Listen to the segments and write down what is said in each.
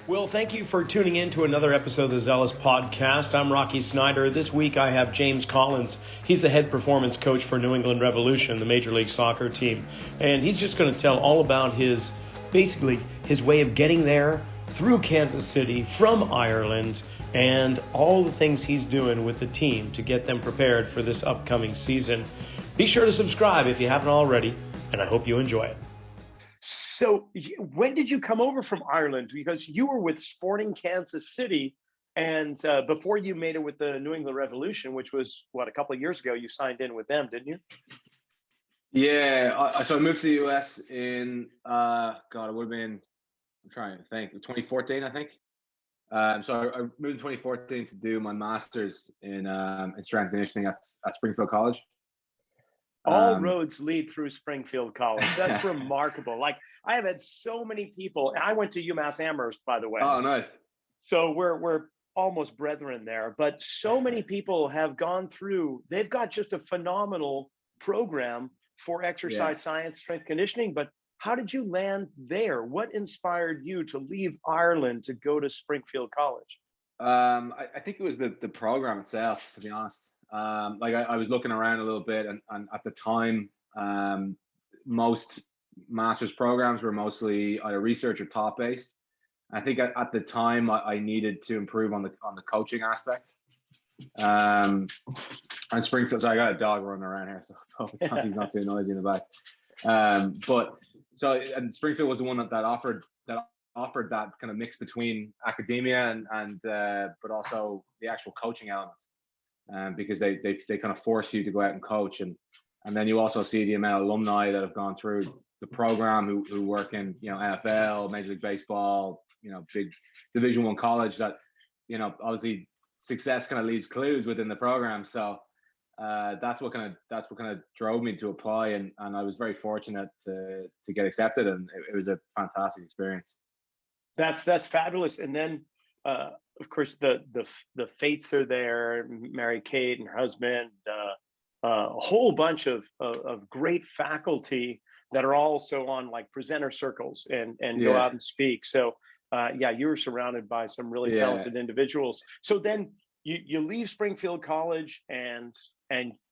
Well, thank you for tuning in to another episode of the Zealous Podcast. I'm Rocky Snyder. This week I have James Collins. He's the head performance coach for New England Revolution, the Major League Soccer team. And he's just going to tell all about his way of getting there through Kansas City from Ireland and all the things he's doing with the team to get them prepared for this upcoming season. Be sure to subscribe if you haven't already, and I hope you enjoy it. So when did you come over from Ireland? Because you were with Sporting Kansas City, and before you made it with the New England Revolution, which was, a couple of years ago, you signed in with them, didn't you? Yeah, so I moved to the US in, it would have been, I'm trying to think, 2014, I think. So I moved in 2014 to do my master's in strength and conditioning at Springfield College. All roads lead through Springfield College. That's remarkable. Like, I have had so many people. I went to UMass Amherst, by the way. Oh, nice. So we're almost brethren there. But so many people have gone through. They've got just a phenomenal program for exercise science, strength conditioning. But how did you land there? What inspired you to leave Ireland to go to Springfield College? I think it was the program itself, to be honest. I was looking around a little bit, and at the time, most master's programs were mostly either research or top based. I think at the time I needed to improve on the coaching aspect. And Springfield, so I got a dog running around here, so he's not too noisy in the back. And Springfield was the one that offered that kind of mix between academia and but also the actual coaching element. Because they kind of force you to go out and coach, and then you also see the amount of alumni that have gone through the program who work in NFL, Major League Baseball, big Division I college, that obviously success kind of leaves clues within the program. So that's what kind of drove me to apply, and I was very fortunate to get accepted, and it was a fantastic experience. That's fabulous. And then of course, the fates are there. Mary Kate and her husband, a whole bunch of great faculty that are also on like presenter circles and go out and speak. So you were surrounded by some really talented individuals. So then you leave Springfield College, and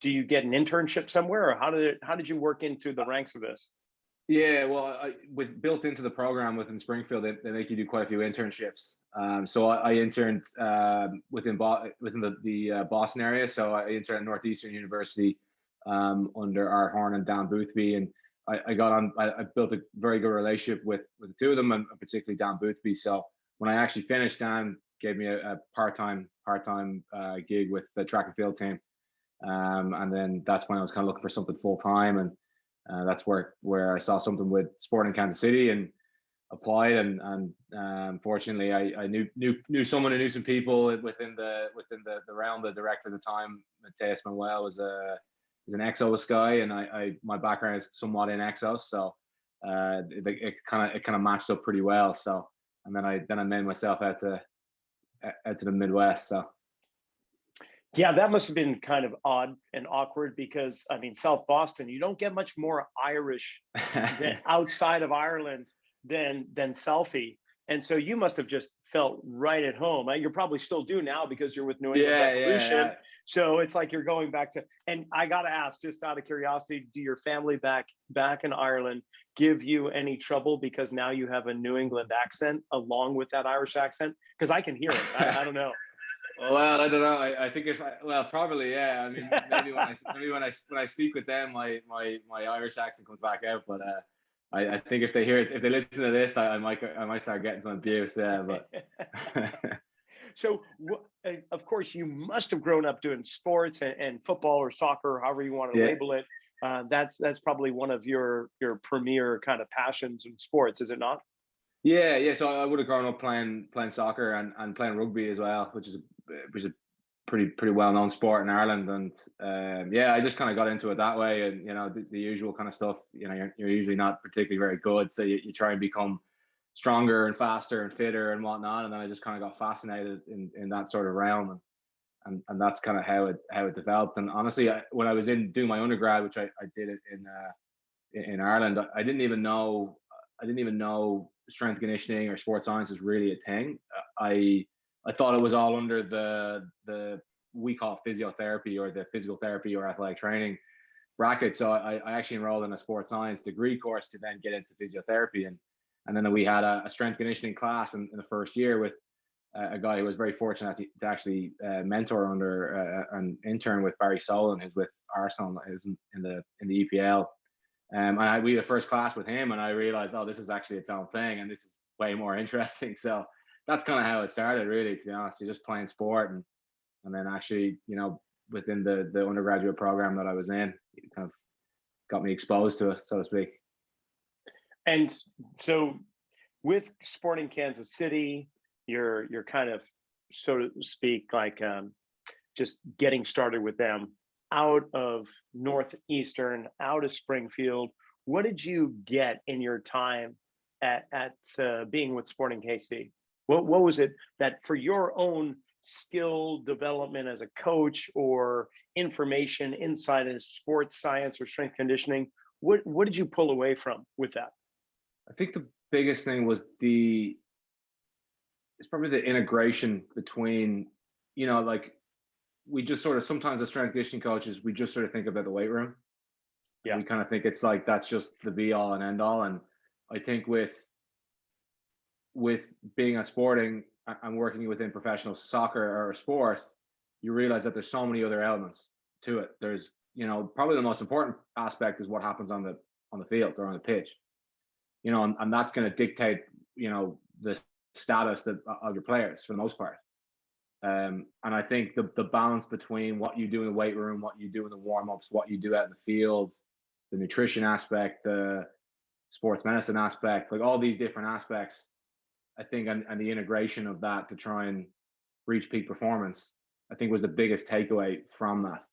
do you get an internship somewhere, or how did you work into the ranks of this? Yeah, well, with built into the program within Springfield, they make you do quite a few internships. So I interned within the Boston area. So I interned at Northeastern University under Art Horn and Dan Boothby, and I built a very good relationship with the two of them, and particularly Dan Boothby. So when I actually finished, Dan gave me a part-time gig with the track and field team, and then that's when I was kind of looking for something full-time, and that's where I saw something with Sporting Kansas City and applied, and fortunately I knew someone who knew some people within the realm. The director at the time, Mateus Manuel, was an Exos guy, and my background is somewhat in Exos, so it kind of matched up pretty well. So and then I made myself out to the Midwest. So. Yeah, that must have been kind of odd and awkward, because I mean, South Boston, you don't get much more Irish outside of Ireland than Southie. And so you must have just felt right at home. You're probably still do now because you're with New England Revolution. Yeah. So it's like you're going back to, and I got to ask, just out of curiosity, do your family back in Ireland give you any trouble because now you have a New England accent along with that Irish accent? Because I can hear it. I don't know. Well, I don't know. I think probably, yeah. I mean, maybe when I speak with them, my Irish accent comes back out. But I think if they listen to this, I might start getting some abuse. Yeah, but. So, of course, you must have grown up doing sports and football or soccer, however you want to label it. That's probably one of your premier kind of passions in sports, is it not? Yeah. So I would have grown up playing soccer and playing rugby as well, which is a pretty well known sport in Ireland. And I just kind of got into it that way. And the usual kind of stuff. You're usually not particularly very good, so you try and become stronger and faster and fitter and whatnot. And then I just kind of got fascinated in that sort of realm, and that's kind of how it developed. And honestly, when I was doing my undergrad, which I did it in Ireland, I didn't even know strength conditioning or sports science is really a thing. I thought it was all under the we call physiotherapy or the physical therapy or athletic training bracket. So I actually enrolled in a sports science degree course to then get into physiotherapy, and then we had a strength conditioning class in the first year with a guy who was very fortunate to actually mentor under an intern with Barry Solon, who's with Arsenal, who's in the EPL. And we had the first class with him, and I realized, oh, this is actually its own thing, and this is way more interesting. So that's kind of how it started, really, to be honest. You're just playing sport, and then actually, within the undergraduate program that I was in, it kind of got me exposed to it, so to speak. And so with Sporting Kansas City, you're kind of, so to speak, like just getting started with them out of Northeastern, out of Springfield. What did you get in your time at being with Sporting KC? What was it that, for your own skill development as a coach or information inside in sports science or strength conditioning, what did you pull away from with that? I think the biggest thing was it's probably the integration between, like, we just sort of, sometimes as strength conditioning coaches, we just sort of think about the weight room. Yeah. We kind of think it's like, that's just the be all and end all. And I think with being at Sporting and working within professional soccer or sport, you realize that there's so many other elements to it. There's, probably the most important aspect is what happens on the field or on the pitch, and that's going to dictate, the status of your players for the most part. And I think the balance between what you do in the weight room, what you do in the warm-ups, what you do out in the field, the nutrition aspect, the sports medicine aspect, like all these different aspects, I think, and the integration of that to try and reach peak performance, I think, was the biggest takeaway from that.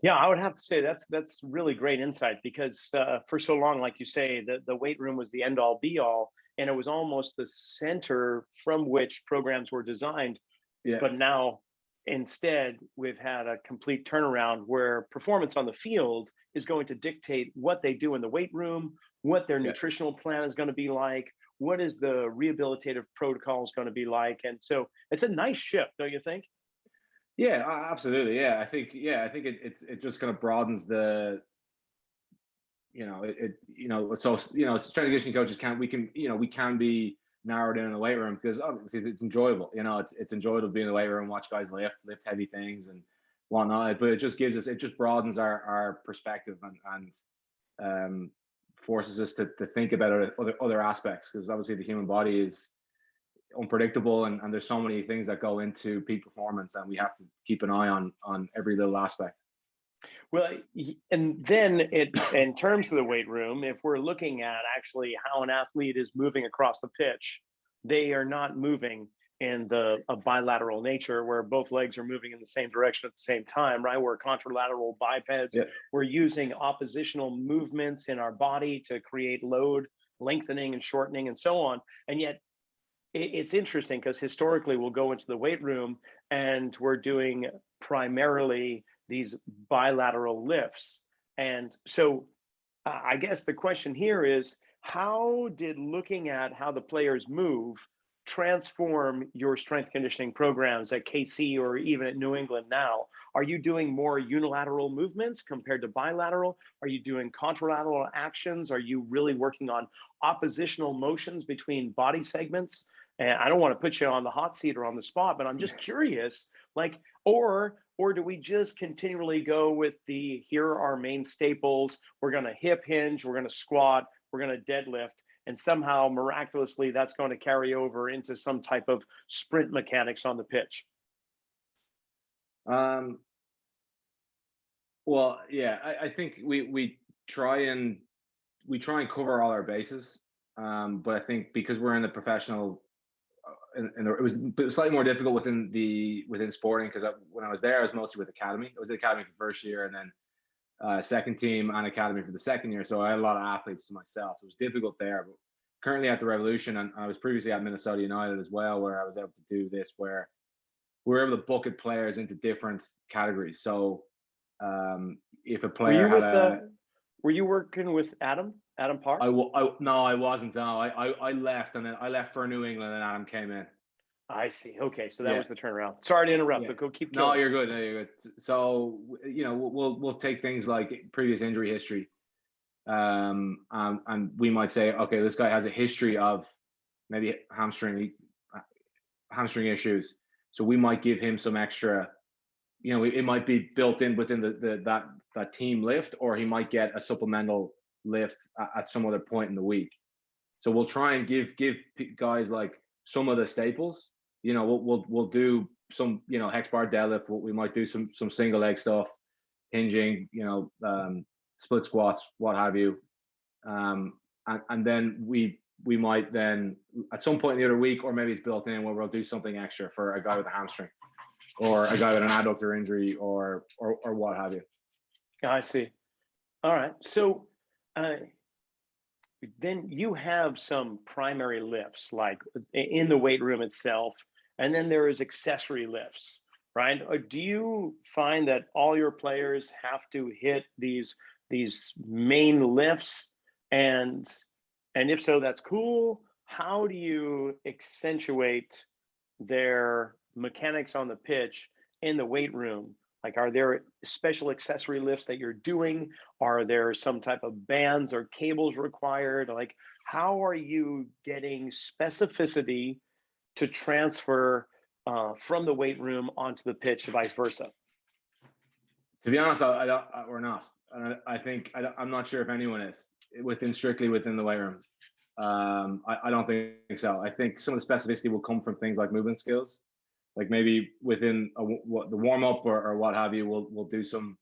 Yeah, I would have to say that's really great insight, because for so long, like you say, the weight room was the end all be all, and it was almost the center from which programs were designed. Yeah. But now, instead, we've had a complete turnaround where performance on the field is going to dictate what they do in the weight room, what their nutritional plan is going to be like, what is the rehabilitative protocol is going to be like. And so it's a nice shift, don't you think? Yeah, absolutely. Yeah, I think it just kind of broadens the, so strength conditioning coaches we can be narrowed in the weight room because obviously it's enjoyable. It's enjoyable to be in the weight room, watch guys lift heavy things and whatnot. But it just broadens our perspective and forces us to think about other aspects, because obviously the human body is unpredictable, and there's so many things that go into peak performance, and we have to keep an eye on every little aspect. Well, and then in terms of the weight room, if we're looking at actually how an athlete is moving across the pitch, they are not moving in a bilateral nature where both legs are moving in the same direction at the same time, right? We're contralateral bipeds. Yeah. We're using oppositional movements in our body to create load, lengthening and shortening and so on. And yet it's interesting because historically we'll go into the weight room and we're doing primarily these bilateral lifts. And so I guess the question here is, how did looking at how the players move transform your strength conditioning programs at KC or even at New England now? Are you doing more unilateral movements compared to bilateral? Are you doing contralateral actions? Are you really working on oppositional motions between body segments? And I don't want to put you on the hot seat or on the spot, but I'm just curious, like, or do we just continually go with here are our main staples, we're going to hip hinge, we're going to squat, we're going to deadlift, and somehow miraculously that's going to carry over into some type of sprint mechanics on the pitch? Well, yeah, I think we try and cover all our bases, but I think because we're in the professional, and it was slightly more difficult within Sporting, because when I was there, I was mostly with academy. I was at academy for the first year, and then second team and academy for the second year. So I had a lot of athletes to myself. So it was difficult there. But currently at the Revolution, and I was previously at Minnesota United as well, where I was able to do this, where we were able to bucket players into different categories. So if a player were you working with Adam Adam Parr? No, I wasn't. No, I left, and then I left for New England, and Adam came in. I see. Okay, so that was the turnaround. Sorry to interrupt, but go keep going. No, you're good. No, you're good. So we'll take things like previous injury history, and we might say, okay, this guy has a history of maybe hamstring issues, so we might give him some extra. It might be built in within that team lift, or he might get a supplemental lift at some other point in the week. So we'll try and give guys like some of the staples. We'll do some hex bar deadlift. We might do some single leg stuff, hinging, split squats, what have you, and then we might then at some point in the other week, or maybe it's built in, where we'll do something extra for a guy with a hamstring, or a guy with an adductor injury, or what have you. I see. All right. So then you have some primary lifts, like in the weight room itself, and then there is accessory lifts, right? Or do you find that all your players have to hit these main lifts, and if so, that's cool. How do you accentuate their mechanics on the pitch in the weight room? Like, are there special accessory lifts that you're doing? Are there some type of bands or cables required? Like, how are you getting specificity to transfer from the weight room onto the pitch, vice versa? To be honest, we're not. I'm not sure if anyone is strictly within the weight room. I don't think so. I think some of the specificity will come from things like movement skills. Like maybe within the warm up or what have you, we'll do some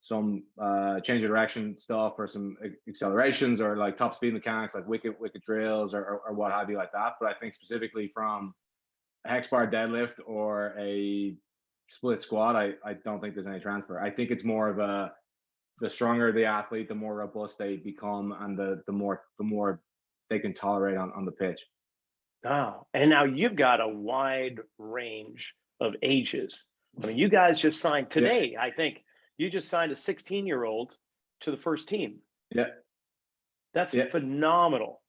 change of direction stuff, or some accelerations, or like top speed mechanics, like wicket drills, or what have you, like that. But I think specifically from a hex bar deadlift or a split squat, I don't think there's any transfer. I think it's more of the stronger the athlete, the more robust they become, and the more they can tolerate on the pitch. Oh, and now you've got a wide range of ages. I mean, you guys just signed today. Yeah. I think you just signed a 16-year-old to the first team. Yeah. That's phenomenal.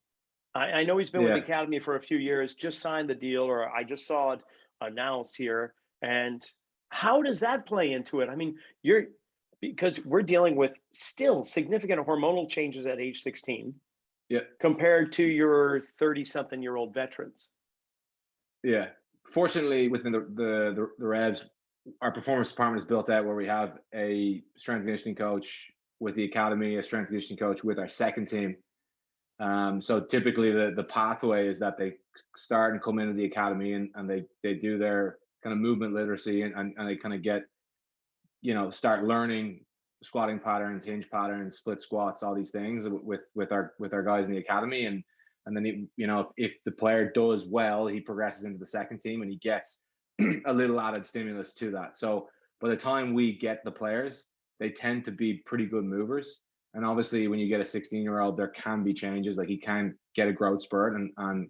I know he's been with the academy for a few years, just signed the deal, or I just saw it announced here. And how does that play into it? I mean, because we're dealing with still significant hormonal changes at age 16. Yeah. Compared to your 30-something-year-old veterans. Yeah. Fortunately, within the Revs, our performance department is built out where we have a strength and conditioning coach with the academy, a strength and conditioning coach with our second team. So typically the pathway is that they start and come into the academy, and they do their kind of movement literacy, and they kind of get, start learning squatting patterns, hinge patterns, split squats, all these things with our guys in the academy, and then if the player does well, he progresses into the second team, and he gets a little added stimulus to that. So by the time we get the players, they tend to be pretty good movers. And obviously, when you get a 16-year-old, there can be changes. Like, he can get a growth spurt, and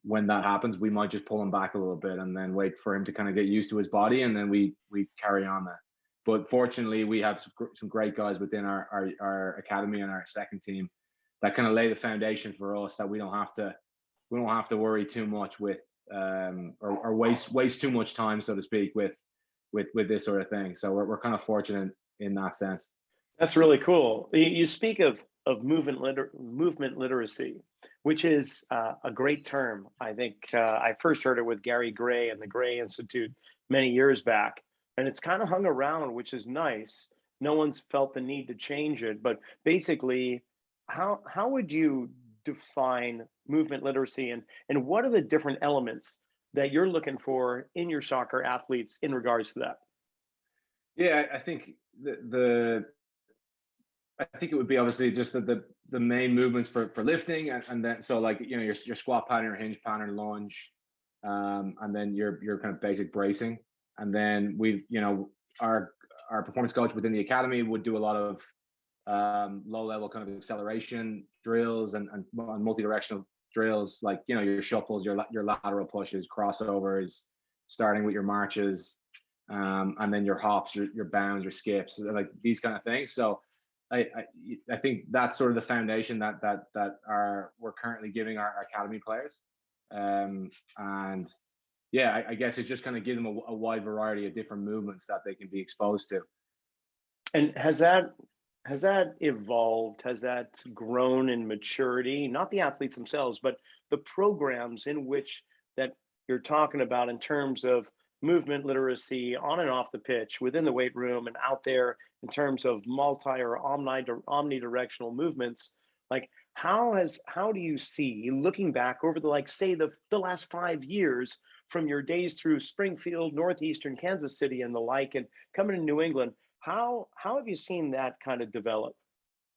when that happens, we might just pull him back a little bit and then wait for him to kind of get used to his body, and then we carry on that. But fortunately, we have some great guys within our academy and our second team that kind of lay the foundation for us, that we don't have to worry too much with or waste too much time, so to speak, with this sort of thing. So we're kind of fortunate in that sense. That's really cool. You speak of movement literacy, which is a great term. I think I first heard it with Gary Gray and the Gray Institute many years back. And it's kind of hung around, which is nice. No one's felt the need to change it. But basically, how would you define movement literacy, and what are the different elements that you're looking for in your soccer athletes in regards to that? Yeah, I think I think it would be obviously just the main movements for lifting, and then so like your squat pattern, your hinge pattern, lunge, and then your kind of basic bracing. And then our performance coach within the academy would do a lot of low level kind of acceleration drills and multi-directional drills, like your shuffles, your lateral pushes, crossovers, starting with your marches, and then your hops, your bounds, your skips, like these kind of things. So I think that's sort of the foundation that we're currently giving our academy players, and yeah, I guess it's just kind of give them a wide variety of different movements that they can be exposed to. And has that evolved? Has that grown in maturity? Not the athletes themselves, but the programs in which that you're talking about in terms of movement literacy on and off the pitch, within the weight room and out there in terms of multi or omnidirectional movements. Like how do you see, looking back over the, like, say the last 5 years from your days through Springfield, Northeastern Kansas City and the like, and coming to New England, how have you seen that kind of develop?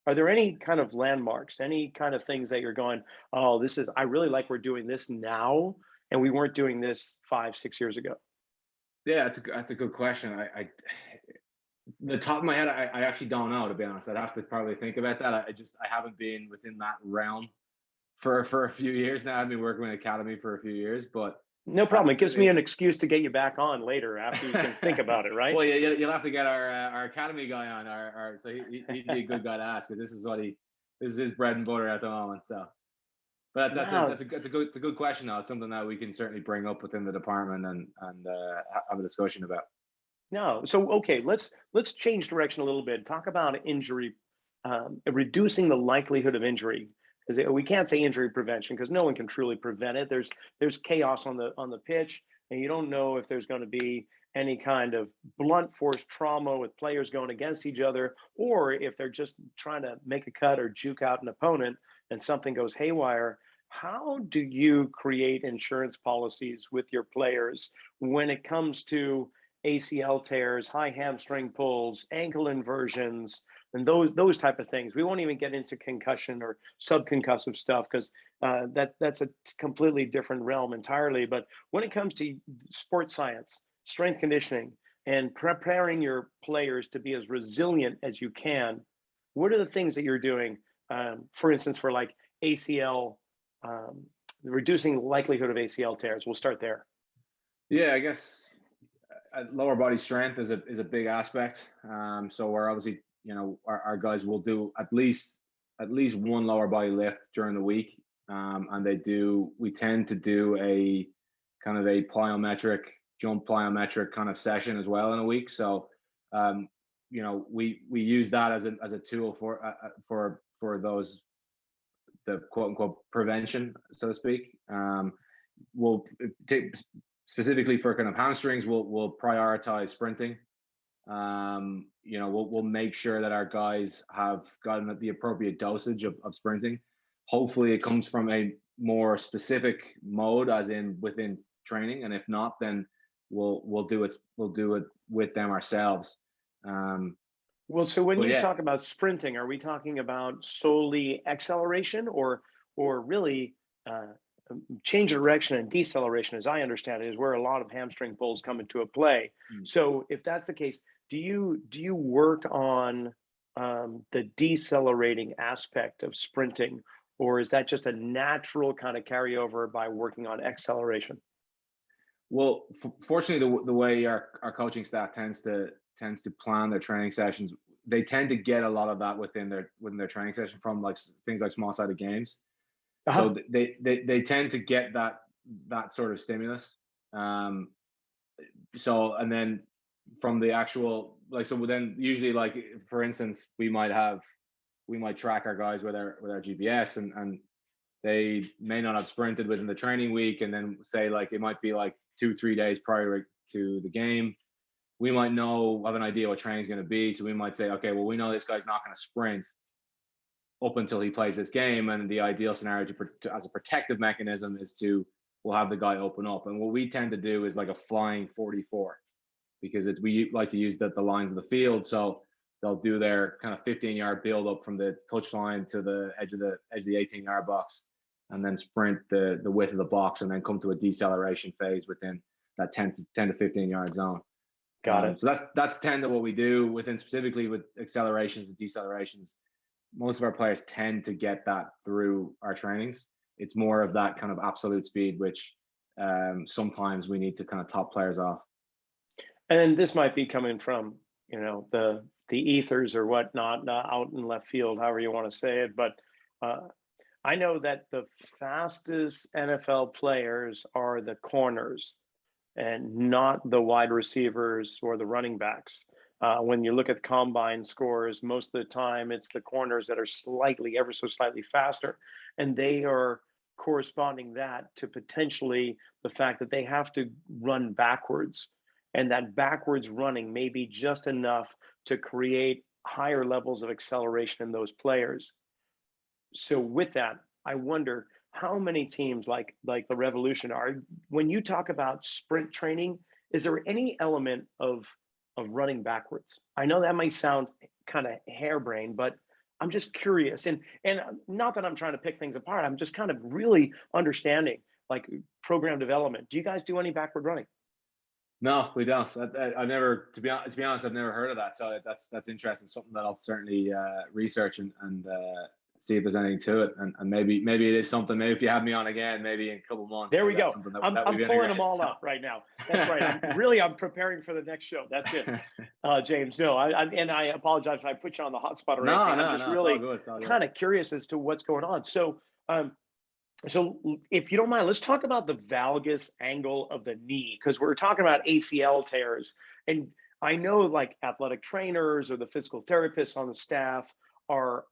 Are there any kind of landmarks, any kind of things that you're going, oh, I really like we're doing this now, and we weren't doing this 5-6 years ago? Yeah, that's a good question. The top of my head, I actually don't know, to be honest. I'd have to probably think about that. I haven't been within that realm for a few years now. I've been working in academy for a few years, but no problem. It gives me an excuse to get you back on later after you can think about it, right? Well, yeah, you'll have to get our academy guy on. So he'd be a good guy to ask, because this is his bread and butter at the moment. So, but that's a good question though. It's something that we can certainly bring up within the department and have a discussion about. No, so okay, let's change direction a little bit. Talk about injury, reducing the likelihood of injury. Because we can't say injury prevention because no one can truly prevent it. There's chaos on the pitch, and you don't know if there's going to be any kind of blunt force trauma with players going against each other, or if they're just trying to make a cut or juke out an opponent and something goes haywire. How do you create insurance policies with your players when it comes to ACL tears, high hamstring pulls, ankle inversions, and those type of things? We won't even get into concussion or subconcussive stuff because that's a completely different realm entirely. But when it comes to sports science, strength conditioning, and preparing your players to be as resilient as you can, what are the things that you're doing? For instance, for like ACL, reducing the likelihood of ACL tears. We'll start there. Yeah, I guess lower body strength is a big aspect. So we're obviously, our guys will do at least one lower body lift during the week, and we tend to do a kind of a jump plyometric kind of session as well in a week. So we use that as a tool for those, the quote unquote prevention, so to speak. We'll take specifically for kind of hamstrings, we'll prioritize sprinting. We'll make sure that our guys have gotten the appropriate dosage of sprinting. Hopefully it comes from a more specific mode, as in within training, and if not, then we'll do it with them ourselves. Well, so when you talk about sprinting, are we talking about solely acceleration or really change of direction and deceleration, as I understand it, is where a lot of hamstring pulls come into a play. So if that's the case, do you work on the decelerating aspect of sprinting, or is that just a natural kind of carryover by working on acceleration? Well, fortunately, the way our coaching staff tends to plan their training sessions, they tend to get a lot of that within their training session from like things like small-sided games. So they tend to get that sort of stimulus. So, and then from the actual, like, so then usually, like, for instance, we might track our guys with our GPS, and they may not have sprinted within the training week, and then say, like, it might be like 2-3 days prior to the game. We might have an idea what training is going to be. So we might say, okay, well, we know this guy's not going to sprint up until he plays this game, and the ideal scenario as a protective mechanism is we'll have the guy open up. And what we tend to do is like a flying 44, because we like to use the lines of the field. So they'll do their kind of 15-yard build up from the touchline to the edge of the 18-yard box, and then sprint the width of the box, and then come to a deceleration phase within that 10 to 15-yard zone. Got it. So that's tend to what we do within, specifically with accelerations and decelerations. Most of our players tend to get that through our trainings. It's more of that kind of absolute speed, which sometimes we need to kind of top players off. And this might be coming from, the the ethers or whatnot out in left field, however you want to say it. But I know that the fastest NFL players are the corners and not the wide receivers or the running backs. When you look at combine scores, most of the time it's the corners that are slightly, ever so slightly faster, and they are corresponding that to potentially the fact that they have to run backwards, and that backwards running may be just enough to create higher levels of acceleration in those players. So with that, I wonder how many teams like the Revolution are, when you talk about sprint training, is there any element of running backwards? I know that might sound kind of harebrained, but I'm just curious. And not that I'm trying to pick things apart, I'm just kind of really understanding like program development. Do you guys do any backward running? No, we don't. I never, to be honest, I've never heard of that. So that's interesting. Something that I'll certainly research and see if there's anything to it. And maybe it is something. Maybe if you have me on again, maybe in a couple of months. There we go. I'm we've pulling them all up right now. That's right. I'm preparing for the next show. That's it, James. No, I apologize if I put you on the hot spot or anything. I'm just really kind of curious as to what's going on. So, so if you don't mind, let's talk about the valgus angle of the knee, because we're talking about ACL tears. And I know like athletic trainers or the physical therapists on the staff are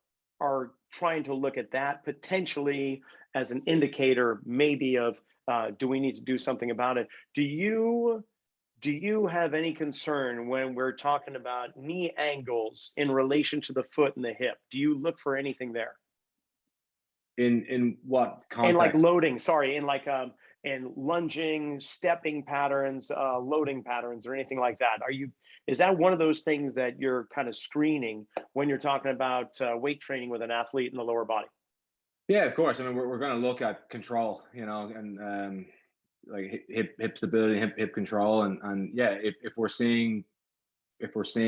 trying to look at that potentially as an indicator maybe of do we need to do something about it? Do you have any concern when we're talking about knee angles in relation to the foot and the hip? Do you look for anything there? In what context? In like loading, sorry, in like in lunging, stepping patterns, loading patterns, or anything like that. Is that one of those things that you're kind of screening when you're talking about weight training with an athlete in the lower body? Yeah, of course. I mean, we're going to look at control, and like hip stability, hip control, and yeah, if we're seeing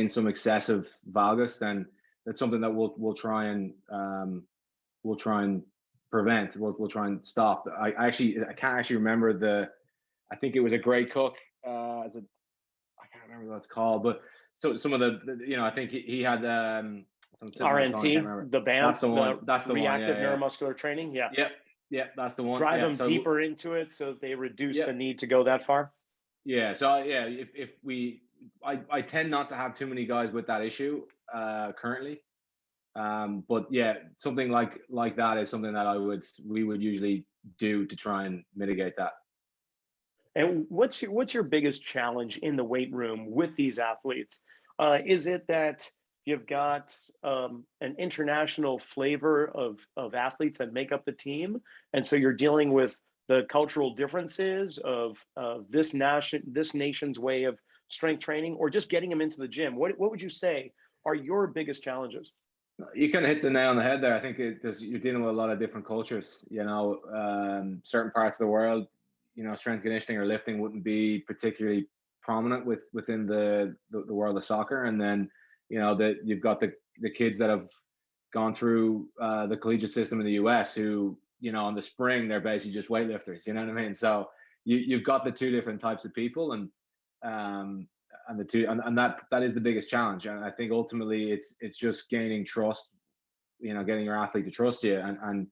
some excessive valgus, then that's something that we'll try and prevent. We'll try and stop. I can't actually remember I think it was a Gray Cook I can't remember what it's called, but so some of the I think he had RNT, the band. That's the one. That's the reactive one. Yeah, neuromuscular training. Yeah. Yep, that's the one. Drive them deeper into it so they reduce the need to go that far. Yeah. So yeah, I tend not to have too many guys with that issue currently. But yeah, something like that is something that we would usually do to try and mitigate that. And what's your biggest challenge in the weight room with these athletes? Is it that you've got an international flavor of athletes that make up the team, and so you're dealing with the cultural differences of this nation's way of strength training, or just getting them into the gym? What would you say are your biggest challenges? You kind of hit the nail on the head there. I think you're dealing with a lot of different cultures. Certain parts of the world, strength conditioning or lifting wouldn't be particularly prominent within the world of soccer. And then, that you've got the kids that have gone through the collegiate system in the US who, in the spring, they're basically just weightlifters, you know what I mean? So you've got the two different types of people, and that is the biggest challenge. And I think ultimately it's just gaining trust, getting your athlete to trust you, and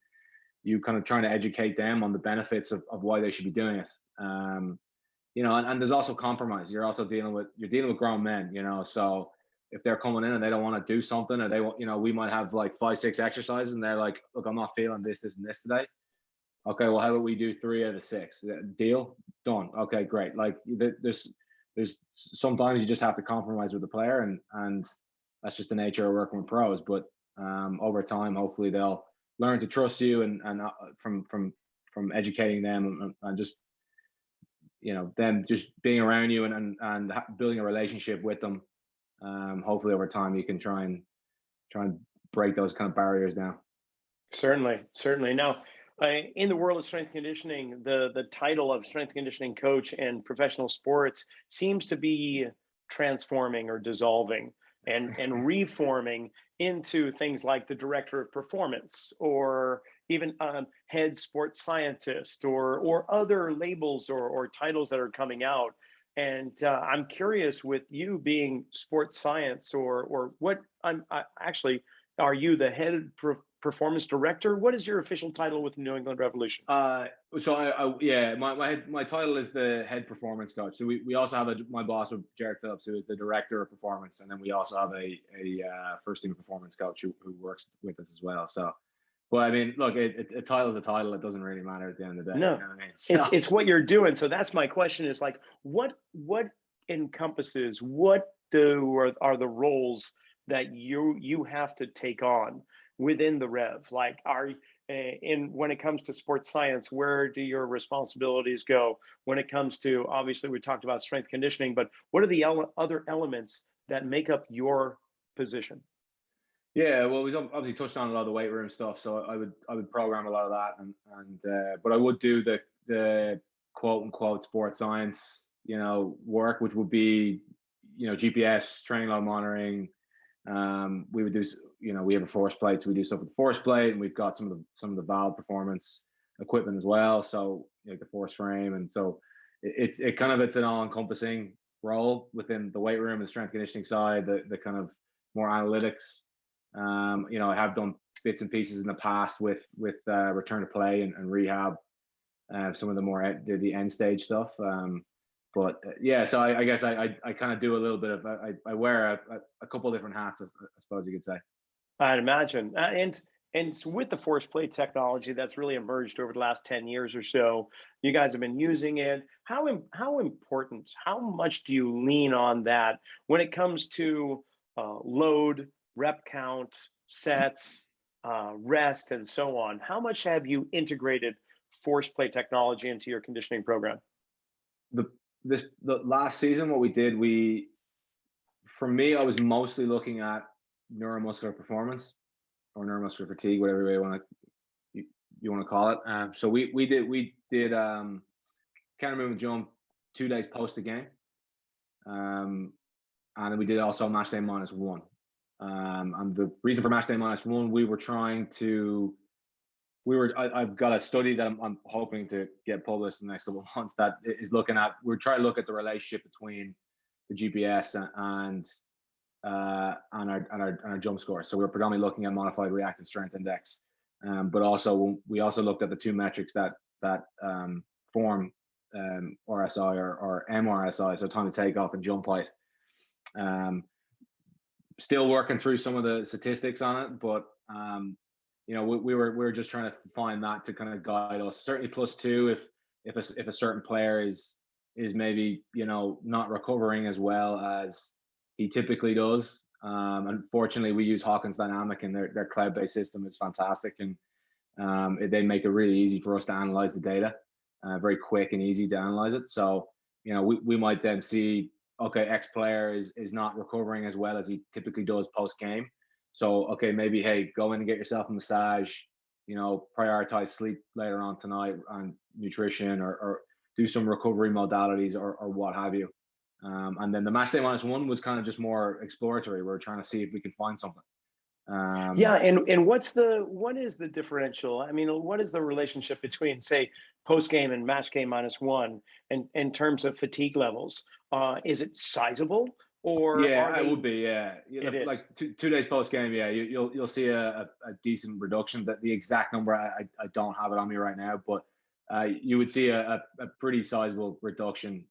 you kind of trying to educate them on the benefits of why they should be doing it. And there's also compromise. You're dealing with grown men, so if they're coming in and they don't want to do something, or they want, we might have like 5-6 exercises and they're like, look, I'm not feeling this and this today. Okay, well, how about we do 3 out of 6? Deal? Done. Okay, great. Like there's sometimes you just have to compromise with the player, and that's just the nature of working with pros. But over time, hopefully they'll learn to trust you, and from educating them and just them just being around you and building a relationship with them. Hopefully over time you can try and break those kind of barriers down. Certainly. Now, in the world of strength conditioning, the title of strength conditioning coach in professional sports seems to be transforming or dissolving and reforming into things like the director of performance, or even head sports scientist, or other labels or titles that are coming out. And I'm curious, with you being sports science, or what, actually, are you the head performance director? What is your official title with New England Revolution? So yeah, my title is the head performance coach. So we also have my boss, Jared Phillips, who is the director of performance, and then we also have a first team performance coach who works with us as well. So, well, I mean, look, a title is a title. It doesn't really matter at the end of the day. No, you know what I mean? So, it's what you're doing. So that's my question: is like, what encompasses, what are the roles that you have to take on within the Rev? Like, in when it comes to sports science, where do your responsibilities go? When it comes to, obviously, we talked about strength conditioning, but what are the other elements that make up your position? yeah, well, we've obviously touched on a lot of the weight room stuff. So I would program a lot of that, but I would do the quote unquote sports science, work, which would be, GPS, training load monitoring. We would do, we have a force plate, so we do stuff with the force plate, and we've got some of the valve performance equipment as well. So like the force frame, and so it's an all encompassing role within the weight room and strength conditioning side, the kind of more analytics. I have done bits and pieces in the past with return to play and rehab, some of the more the end stage stuff. But yeah, so I guess I kind of do a little bit of, I wear a couple different hats, I suppose you could say. I'd imagine, and with the force plate technology that's really emerged over the last 10 years or so, you guys have been using it. How important? How much do you lean on that when it comes to load, rep count, sets, rest, and so on? How much have you integrated force plate technology into your conditioning program? The last season, what we did, for me, I was mostly looking at neuromuscular performance or neuromuscular fatigue, whatever way you want to call it. So we did counter movement jump 2 days post the game, and then we did also match day -1. And the reason for match day -1, I've got a study that I'm hoping to get published in the next couple of months that is we're trying to look at the relationship between the GPS and our jump score. So we're predominantly looking at modified reactive strength index, but also we also looked at the two metrics that form RSI or MRSI, so time to take off and jump height. Still working through some of the statistics on it, but we were just trying to find that to kind of guide us. Certainly +2 if a certain player is maybe not recovering as well as he typically does. Unfortunately, we use Hawkins Dynamic, and their cloud-based system is fantastic, and they make it really easy for us to analyze the data, very quick and easy to analyze it. So we might then see, okay, X player is not recovering as well as he typically does post game. So, okay, maybe, hey, go in and get yourself a massage, prioritize sleep later on tonight and nutrition, or do some recovery modalities or what have you. And then the match day -1 was kind of just more exploratory. We're trying to see if we can find something. Yeah, and what is the differential? I mean, what is the relationship between, say, post game and match game -1, and in terms of fatigue levels? Is it sizable, or it would be, yeah. Like is. 2 days post game, yeah, you'll see a decent reduction. That the exact number I don't have it on me right now, but you would see a pretty sizable reduction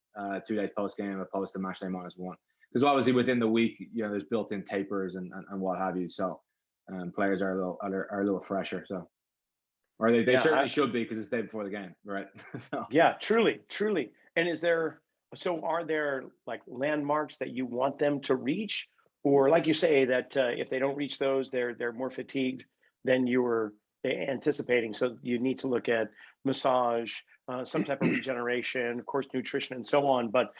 2 days post game opposed to match day -1, because obviously within the week, there's built-in tapers and what have you. So players are a little fresher. So, or they certainly should be, because it's the day before the game, right? So. Yeah, truly. And are there like landmarks that you want them to reach, or like you say that if they don't reach those, they're more fatigued than you were anticipating? So you need to look at massage, some type of regeneration, of course, nutrition, and so on. But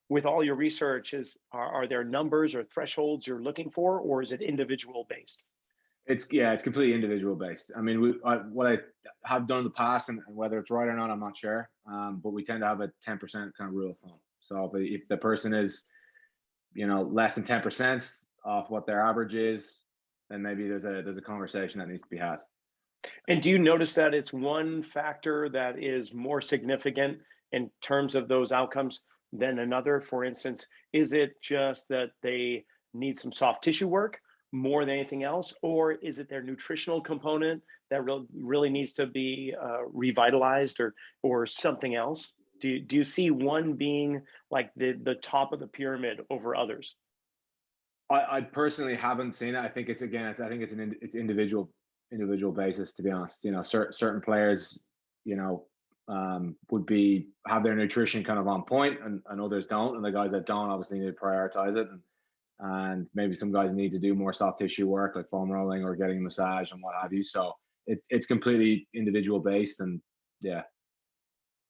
with all your research, are there numbers or thresholds you're looking for, or is it individual based? It's completely individual based. I mean, what I have done in the past, and whether it's right or not, I'm not sure. But we tend to have a 10% kind of rule of thumb. So if the person is, less than 10% off what their average is, then maybe there's a conversation that needs to be had. And do you notice that it's one factor that is more significant in terms of those outcomes than another? For instance, is it just that they need some soft tissue work more than anything else, or is it their nutritional component that really needs to be revitalized, or something else? Do you see one being like the top of the pyramid over others? I personally haven't seen it. I think it's it's individual basis, to be honest. Certain players, you know, would have their nutrition kind of on point, and others don't. And the guys that don't obviously need to prioritize it. And maybe some guys need to do more soft tissue work like foam rolling or getting a massage and what have you. So it's completely individual based, and yeah.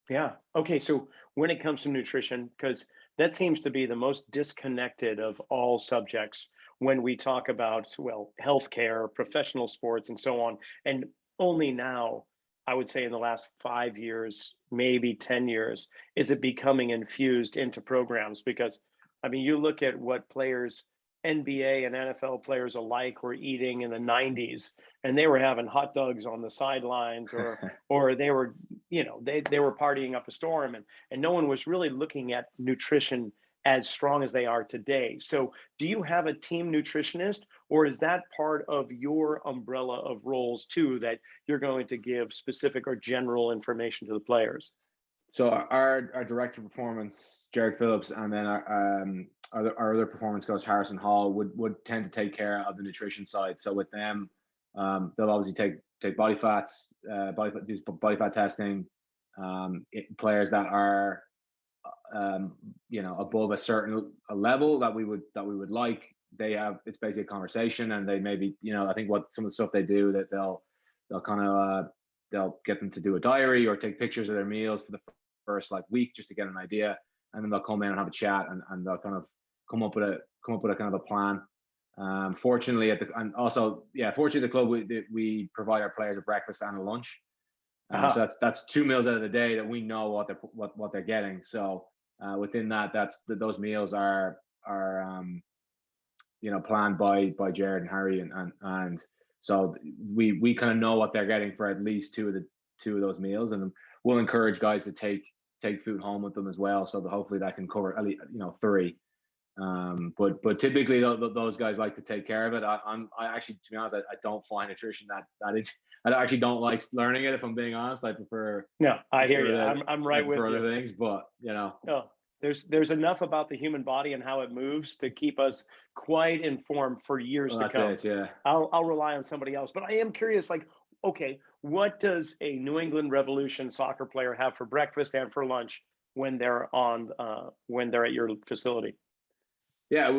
Yeah. Okay. So when it comes to nutrition, because that seems to be the most disconnected of all subjects when we talk about, well, healthcare, professional sports, and so on. And only now, I would say in the last 5 years, maybe 10 years, is it becoming infused into programs. Because, I mean, you look at what players, NBA and NFL players alike, were eating in the 90s, and they were having hot dogs on the sidelines, or they were, they were partying up a storm, and no one was really looking at nutrition as strong as they are today. So do you have a team nutritionist, or is that part of your umbrella of roles too, that you're going to give specific or general information to the players? So our director of performance, Jared Phillips, and then our other performance coach, Harrison Hall, would tend to take care of the nutrition side. So with them, they'll obviously take body fats, do body fat testing. Players that are above a certain level that we would like, it's basically a conversation, and they maybe, I think what some of the stuff they do, that they'll kind of they'll get them to do a diary or take pictures of their meals for the first week, just to get an idea, and then they'll come in and have a chat, and they'll kind of come up with a kind of a plan. Fortunately fortunately the club, we provide our players a breakfast and a lunch. So that's 2 meals out of the day that we know what they're getting. So within that, those meals are planned by Jared and Harry, and so we kind of know what they're getting for at least two of those meals, and we'll encourage guys to take food home with them as well, so that hopefully that can cover at least 3. But typically those guys like to take care of it. I actually, to be honest, I don't find nutrition I actually don't like learning it, if I'm being honest. I prefer. No, I hear you. I'm right with you. For other things, but Oh, there's enough about the human body and how it moves to keep us quite informed for years to come. That's it, yeah. I'll rely on somebody else, but I am curious. Okay, what does a New England Revolution soccer player have for breakfast and for lunch when they're at your facility? Yeah,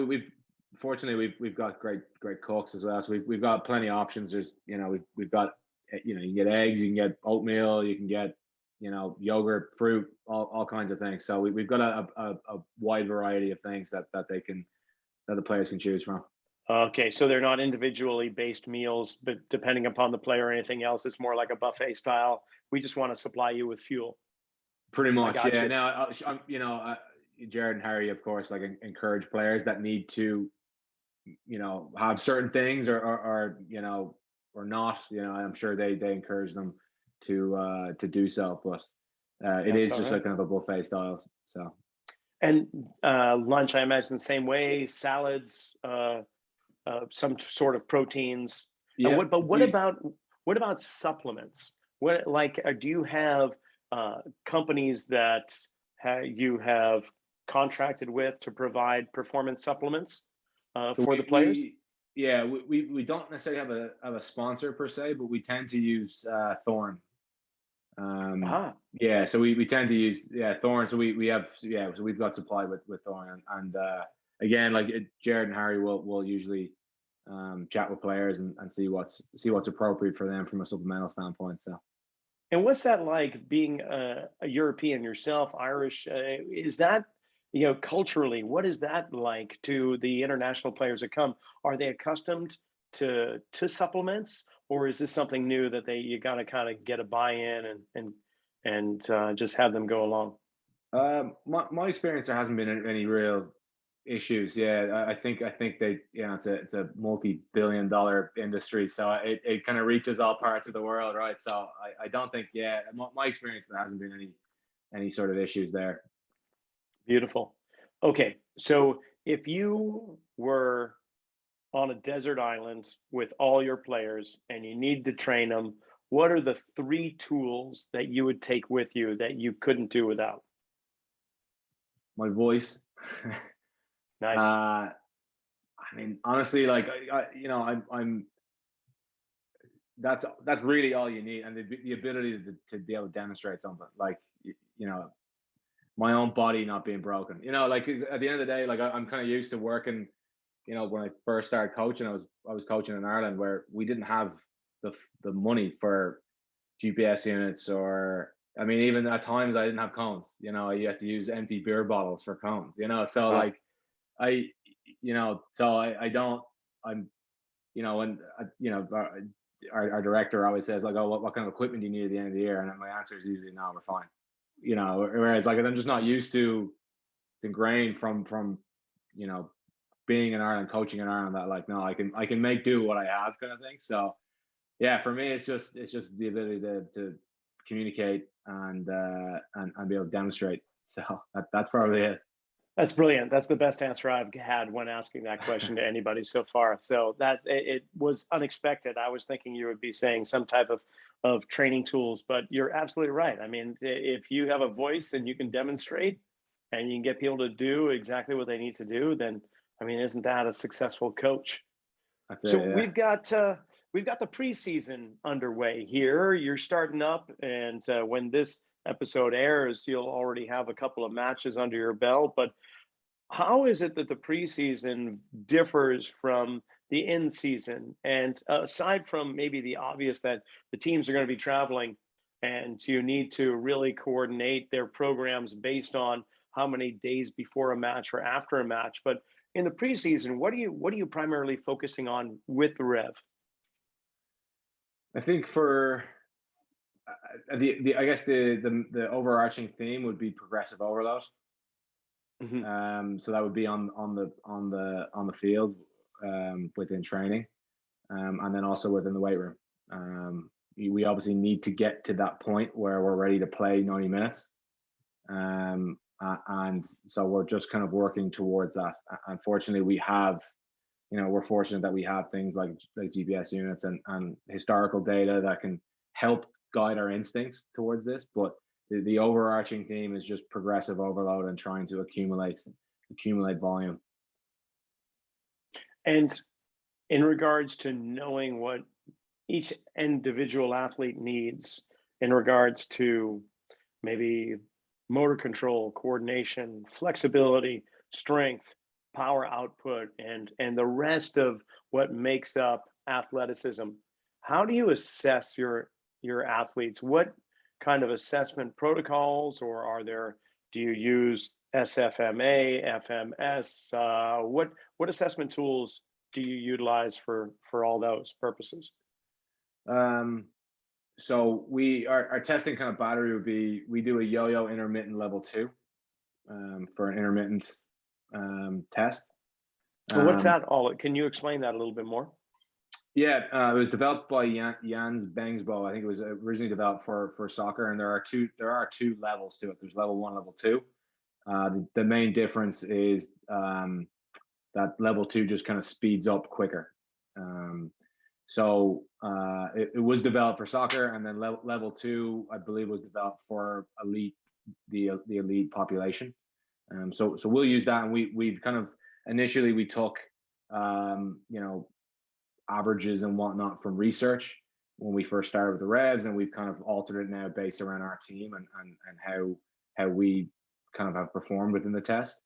fortunately we've got great cooks as well. So we've got plenty of options. There's we've got you can get eggs, you can get oatmeal, you can get yogurt, fruit, all kinds of things. So we've got a wide variety of things that the players can choose from. Okay, so they're not individually based meals, but depending upon the player or anything else, it's more like a buffet style. We just want to supply you with fuel. Pretty much, yeah. Now, Jared and Harry, of course, encourage players that need to, have certain things or not. I'm sure they encourage them to do so, but it is just kind of a buffet style. So. And lunch, I imagine the same way. Salads, some sort of proteins. Yeah. What about supplements? Do you have companies that you have contracted with to provide performance supplements for the players? We don't necessarily have a sponsor per se, but we tend to use Thorn. Yeah, so we tend to use Thorn. So we've got supply with Thorn, and again, Jared and Harry will usually chat with players and see what's appropriate for them from a supplemental standpoint. So. And what's that like, being a European yourself, Irish? Is that, culturally, what is that like to the international players that come? Are they accustomed to supplements, or is this something new that you got to kind of get a buy-in and just have them go along? My experience, there hasn't been any real issues. Yeah, I think they, it's a multi-billion-dollar industry, so it kind of reaches all parts of the world, right? So I don't think, my experience, there hasn't been any sort of issues there. Beautiful. Okay, so if you were on a desert island with all your players and you need to train them, what are the three tools that you would take with you that you couldn't do without? My voice. Nice. I mean, honestly, like I'm that's really all you need, and the ability to be able to demonstrate something, like you know, my own body not being broken. Like 'cause at the end of the day, like I'm kind of used to working. When I first started coaching, I was coaching in Ireland where we didn't have the money for GPS units, or I mean, even at times I didn't have cones. You had to use empty beer bottles for cones. So Wow. like I, so I don't. I'm, and our director always says like, oh, what kind of equipment do you need at the end of the year? And my answer is usually no, we're fine. Whereas like I'm just not used to, it's ingrained from you know being in Ireland, coaching in Ireland, that like no, I can make do what I have, kind of thing. So yeah, for me, it's just the ability to communicate and be able to demonstrate. So that's probably it. That's brilliant. That's the best answer I've had when asking that question to anybody so far. So that it was unexpected. I was thinking you would be saying some type of training tools, but you're absolutely right. I mean, if you have a voice and you can demonstrate and you can get people to do exactly what they need to do, then I mean, isn't that a successful coach? That's So it. Yeah. we've got the preseason underway here. You're starting up, and when this episode airs, you'll already have a couple of matches under your belt. But how is it that the preseason differs from the in season? And aside from maybe the obvious that the teams are going to be traveling, and you need to really coordinate their programs based on how many days before a match or after a match, but in the preseason, what are you primarily focusing on with the Rev? I think for the I guess the overarching theme would be progressive overload. Hmm. So that would be on the field, within training, and then also within the weight room. We obviously need to get to that point where we're ready to play 90 minutes. And so we're just kind of working towards that. Unfortunately, we're fortunate that we have things like GPS units and historical data that can help guide our instincts towards this. But the overarching theme is just progressive overload and trying to accumulate volume. And in regards to knowing what each individual athlete needs in regards to maybe motor control, coordination, flexibility, strength, power output, and the rest of what makes up athleticism. How do you assess your athletes? What kind of assessment protocols, or do you use SFMA, FMS? What assessment tools do you utilize for all those purposes? Um, so our testing kind of battery would be, we do a Yoyo intermittent level 2, for an intermittent test. And what's Um, that all? Can you explain that a little bit more? yeah, it was developed by Jans Bengsbo. I think it was originally developed for soccer, and there are two levels to it. There's level 1, level 2. The main difference is that level 2 just kind of speeds up quicker. So it was developed for soccer, and then level 2, I believe, was developed for the elite population. So we'll use that, and we've kind of initially we took averages and whatnot from research when we first started with the Revs, and we've kind of altered it now based around our team and how we kind of have performed within the test.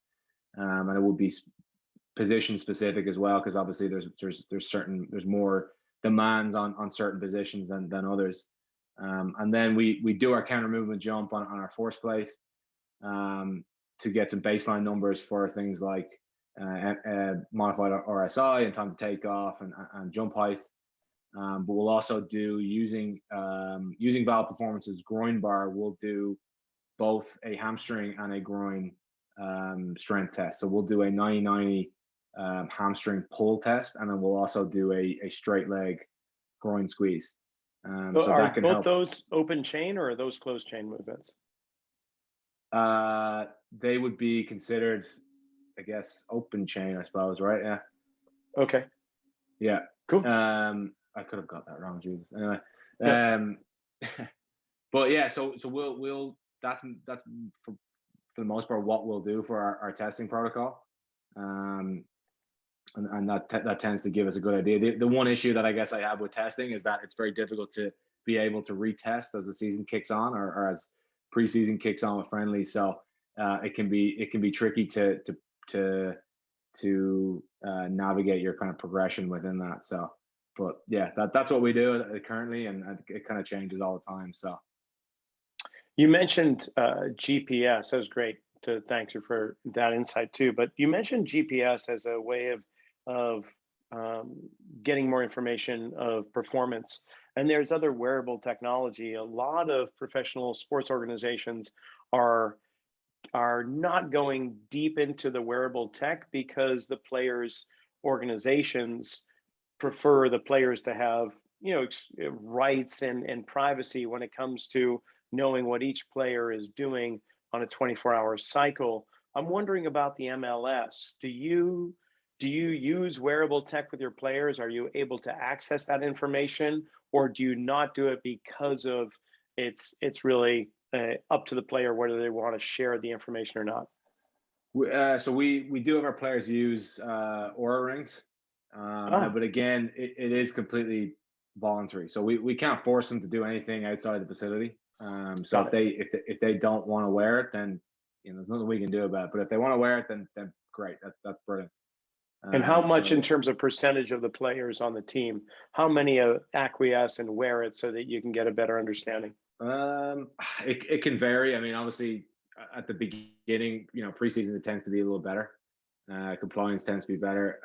And it would be position specific as well, because obviously there's more demands on certain positions than others. And then we do our counter movement jump on our force plate, to get some baseline numbers for things like modified RSI and time to take off and jump height. But we'll also do, using Valve Performance's groin bar, we'll do both a hamstring and a groin strength test. So we'll do a 90-90 hamstring pull test, and then we'll also do a straight leg groin squeeze. So Are that can both help. those open chain or are those closed chain movements? they would be considered, I guess, open chain, I suppose, right? Yeah. Okay. Yeah. Cool. I could have got that wrong, Jesus. Anyway. Yeah. But yeah, so we'll that's for the most part what we'll do for our testing protocol. And that tends to give us a good idea. The one issue that I guess I have with testing is that it's very difficult to be able to retest as the season kicks on, or as preseason kicks on with friendlies. So it can be tricky to navigate your kind of progression within that. So, but yeah, that's what we do currently, and it kind of changes all the time. So You mentioned GPS. That was great. Thank you for that insight too. But you mentioned GPS as a way of getting more information of performance. And there's other wearable technology. A lot of professional sports organizations are not going deep into the wearable tech because the players' organizations prefer the players to have, rights and privacy when it comes to knowing what each player is doing on a 24-hour cycle. I'm wondering about the MLS. Do you use wearable tech with your players? Are you able to access that information, or do you not do it because of it's really up to the player whether they want to share the information or not? So we do have our players use Aura rings, but again, it is completely voluntary. So we can't force them to do anything outside the facility. So if they don't want to wear it, then there's nothing we can do about it. But if they want to wear it, then great. That's brilliant. And how much in terms of percentage of the players on the team, how many acquiesce and wear it so that you can get a better understanding? It can vary. I mean, obviously at the beginning, preseason, it tends to be a little better. Compliance tends to be better.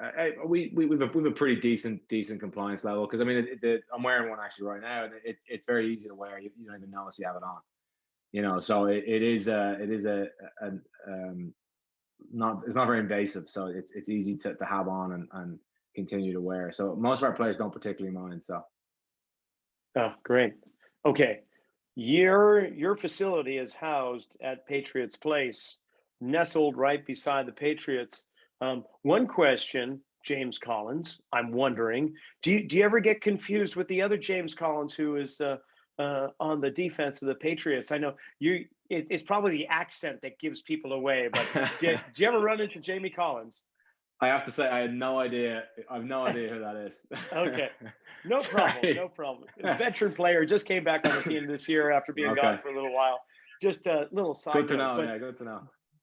We've a pretty decent compliance level, because I mean, I'm wearing one actually right now, and it's very easy to wear. You don't even notice you have it on. So it is it's not very invasive, so it's easy to have on and continue to wear. So most of our players don't particularly mind. So. Oh, great. Okay. Your facility is housed at Patriots Place, nestled right beside the Patriots. One question, James Collins, I'm wondering, do you ever get confused with the other James Collins who is on the defense of the Patriots? I know it's probably the accent that gives people away, but do you ever run into Jamie Collins? I have to say, I have no idea who that is. Okay. No problem. No problem. Veteran player, just came back on the team this year after being gone for a little while. Just a little side Good to note. know. Yeah, good to know.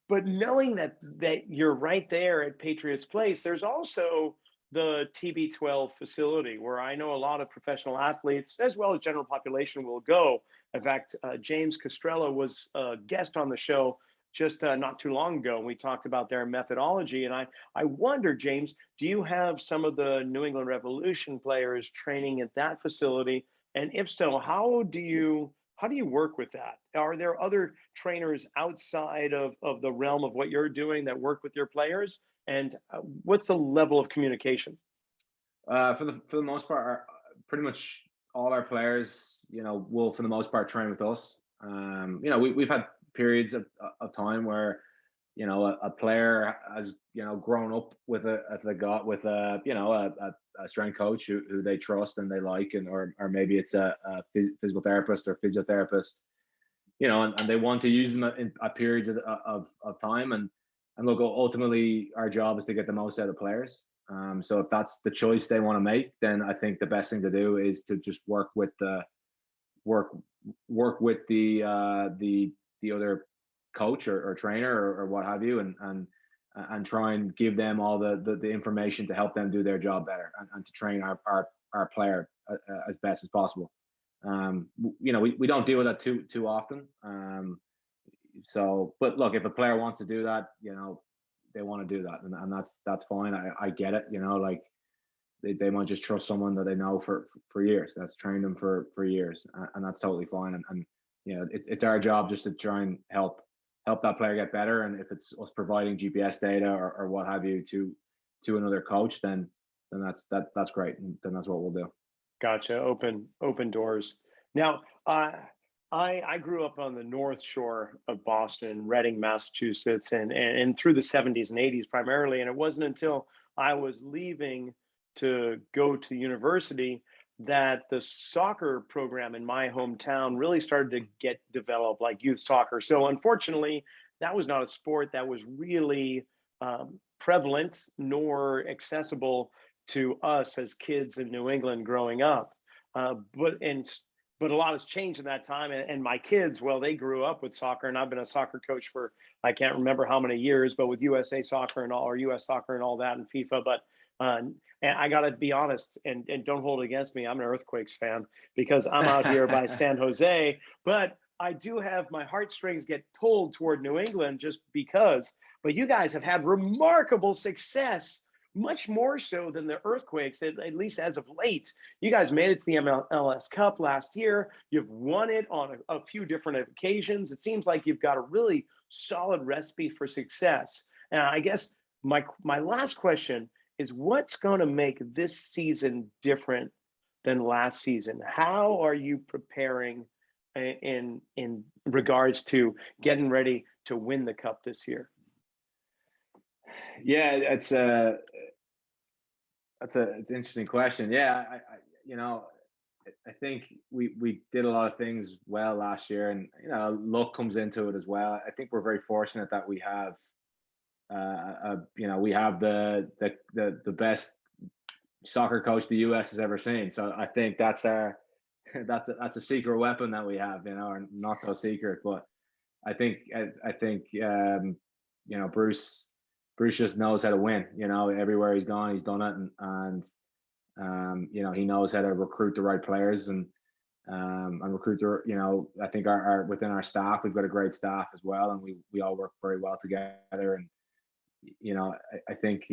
But knowing that you're right there at Patriots Place, there's also the TB12 facility where I know a lot of professional athletes as well as general population will go. In fact, James Castrello was a guest on the show just not too long ago, and we talked about their methodology. And I wonder, James, do you have some of the New England Revolution players training at that facility? And if so, how do you work with that? Are there other trainers outside of the realm of what you're doing that work with your players? And what's the level of communication? For the most part, pretty much all our players, will for the most part train with us. We've had periods of time where a player has grown up with a strength coach who they trust and they like, or maybe it's a physical therapist or physiotherapist, and they want to use them at periods of time. And look, ultimately our job is to get the most out of players. So if that's the choice they want to make, then I think the best thing to do is to just work with the other coach or trainer or what have you, and try and give them all the information to help them do their job better, and to train our player as best as possible. We don't deal with that too often. So, but look, if a player wants to do that, they want to do that, and that's fine. I get it. Like they might just trust someone that they know for years, that's trained them for years, and that's totally fine. And it's our job just to try and help that player get better. And if it's us providing GPS data or what have you to another coach, then that's great, and then that's what we'll do. Gotcha. Open doors. Now, I grew up on the North Shore of Boston, Reading, Massachusetts, and through the 70s and 80s primarily. And it wasn't until I was leaving to go to university that the soccer program in my hometown really started to get developed, like youth soccer. So unfortunately, that was not a sport that was really prevalent nor accessible to us as kids in New England growing up. But a lot has changed in that time. And my kids, well, they grew up with soccer, and I've been a soccer coach for I can't remember how many years, but with USA Soccer and all, or US Soccer and all that, and FIFA. But and I got to be honest, and don't hold it against me. I'm an Earthquakes fan because I'm out here by San Jose, but I do have my heartstrings get pulled toward New England just because. But you guys have had remarkable success, much more so than the Earthquakes, at least as of late. You guys made it to the MLS Cup last year. You've won it on a few different occasions. It seems like you've got a really solid recipe for success. And I guess my last question is, what's going to make this season different than last season? How are you preparing in regards to getting ready to win the Cup this year? Yeah, it's an interesting question. Yeah, I think we did a lot of things well last year, and luck comes into it as well. I think we're very fortunate that we have we have the best soccer coach the US has ever seen. So I think that's a secret weapon that we have, or not so secret. But I think Bruce just knows how to win. Everywhere he's gone, he's done it, and he knows how to recruit the right players and recruit the. I think our within our staff, we've got a great staff as well, and we all work very well together. And I think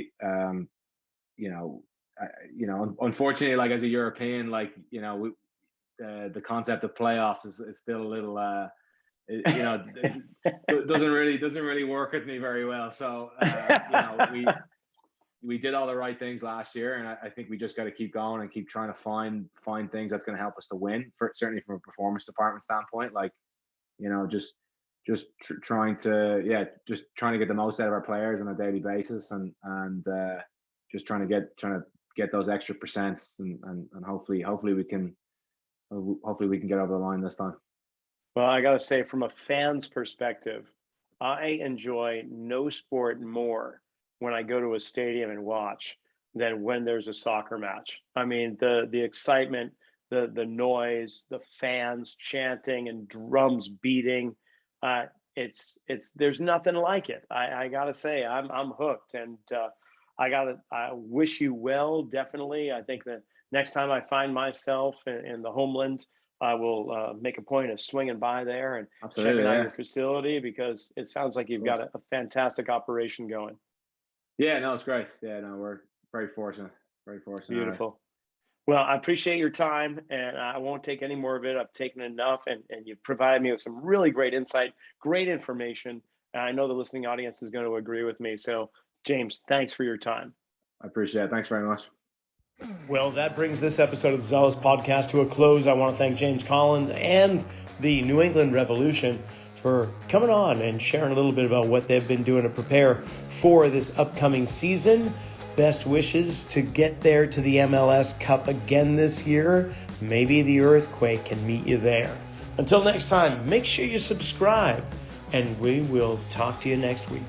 unfortunately, like as a European, the concept of playoffs is still a little it doesn't really work with me very well. So we did all the right things last year, and I think we just got to keep going and keep trying to find things that's going to help us to win. Certainly from a performance department standpoint, trying to get the most out of our players on a daily basis, and just trying to get those extra percents, and hopefully we can get over the line this time. Well, I got to say, from a fan's perspective, I enjoy no sport more when I go to a stadium and watch than when there's a soccer match. I mean, the excitement, the noise, the fans chanting and drums beating, there's nothing like it. I got to say, I'm hooked, and I wish you well, definitely. I think that next time I find myself in the homeland, I will make a point of swinging by there and checking out your facility, because it sounds like you've got a fantastic operation going. Yeah, no, it's great. Yeah, no, we're very fortunate. Very fortunate. Beautiful. Well, I appreciate your time, and I won't take any more of it. I've taken enough, and you've provided me with some really great insight, great information. And I know the listening audience is going to agree with me. So, James, thanks for your time. I appreciate it. Thanks very much. Well, that brings this episode of the Zealous Podcast to a close. I want to thank James Collins and the New England Revolution for coming on and sharing a little bit about what they've been doing to prepare for this upcoming season. Best wishes to get there to the MLS Cup again this year. Maybe the Earthquake can meet you there. Until next time, make sure you subscribe, and we will talk to you next week.